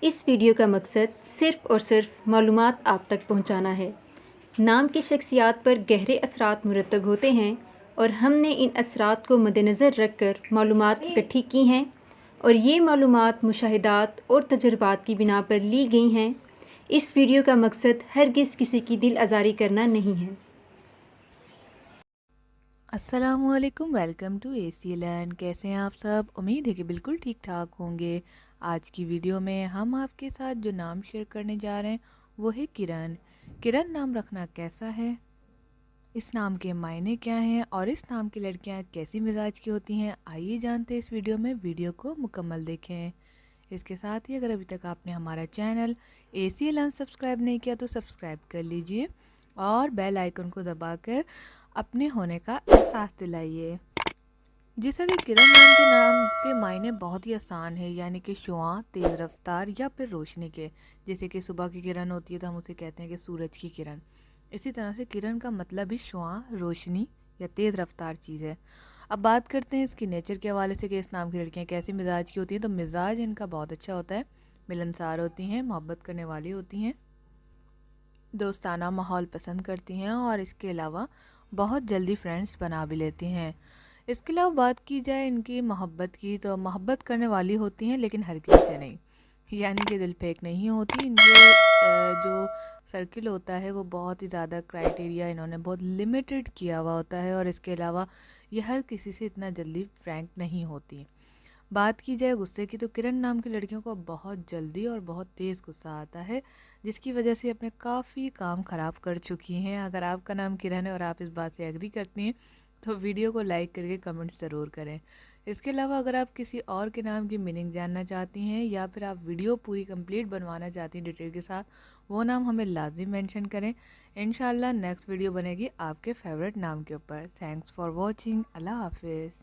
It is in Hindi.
इस वीडियो का मकसद सिर्फ़ और सिर्फ मालूमात आप तक पहुंचाना है। नाम की शख्सियात पर गहरे असरात मुरतब होते हैं और हमने इन असरात को मद्देनज़र रख कर मालूमात इकट्ठी की हैं और ये मालूमात मुशाहिदात और तजर्बात की बिना पर ली गई हैं। इस वीडियो का मकसद हरगिज़ किसी की दिल आज़ारी करना नहीं है। अस्सलामुअलैकुम, वेलकम टू एसी लर्न। कैसे हैं आप सब? उम्मीद है कि बिल्कुल ठीक ठाक होंगे। आज की वीडियो में हम आपके साथ जो नाम शेयर करने जा रहे हैं वो है किरण। किरण नाम रखना कैसा है, इस नाम के मायने क्या हैं और इस नाम की लड़कियां कैसी मिजाज की होती हैं, आइए जानते हैं इस वीडियो में। वीडियो को मुकम्मल देखें। इसके साथ ही अगर अभी तक आपने हमारा चैनल एसी लर्न सब्सक्राइब नहीं किया तो सब्सक्राइब कर लीजिए और बेल आइकन को दबाकर अपने होने का एहसास दिलाइए। जैसा कि किरण नाम के मायने बहुत ही आसान है, यानी कि शुआं, तेज़ रफ्तार या फिर रोशनी के। जैसे कि सुबह की किरण होती है तो हम उसे कहते हैं कि सूरज की किरण। इसी तरह से किरण का मतलब भी शुआं, रोशनी या तेज़ रफ्तार चीज़ है। अब बात करते हैं इसकी नेचर के हवाले से कि इस नाम की लड़कियाँ कैसी मिजाज की होती हैं। तो मिजाज इनका बहुत अच्छा होता है, मिलनसार होती हैं, मोहब्बत करने वाली होती हैं, दोस्ताना माहौल पसंद करती हैं और इसके अलावा बहुत जल्दी फ्रेंड्स बना भी लेती हैं। इसके अलावा बात की जाए इनकी मोहब्बत की, तो मोहब्बत करने वाली होती हैं लेकिन हर किसी से नहीं, यानी कि दिल फेंक नहीं होती। इनके जो सर्किल होता है वो बहुत ही ज़्यादा क्राइटेरिया इन्होंने बहुत लिमिटेड किया हुआ होता है और इसके अलावा ये हर किसी से इतना जल्दी फ्रैंक नहीं होती। बात की जाए गुस्से की, तो किरण नाम की लड़कियों को बहुत जल्दी और बहुत तेज़ गुस्सा आता है, जिसकी वजह से अपने काफ़ी काम ख़राब कर चुकी हैं। अगर आपका नाम किरण है और आप इस बात से एग्री करती हैं तो वीडियो को लाइक करके कमेंट्स ज़रूर करें। इसके अलावा अगर आप किसी और के नाम की मीनिंग जानना चाहती हैं या फिर आप वीडियो पूरी कंप्लीट बनवाना चाहती हैं डिटेल के साथ, वो नाम हमें लाजिम मेंशन करें। इंशाल्लाह नेक्स्ट वीडियो बनेगी आपके फेवरेट नाम के ऊपर। Thanks for watching. अल्लाह हाफिज़।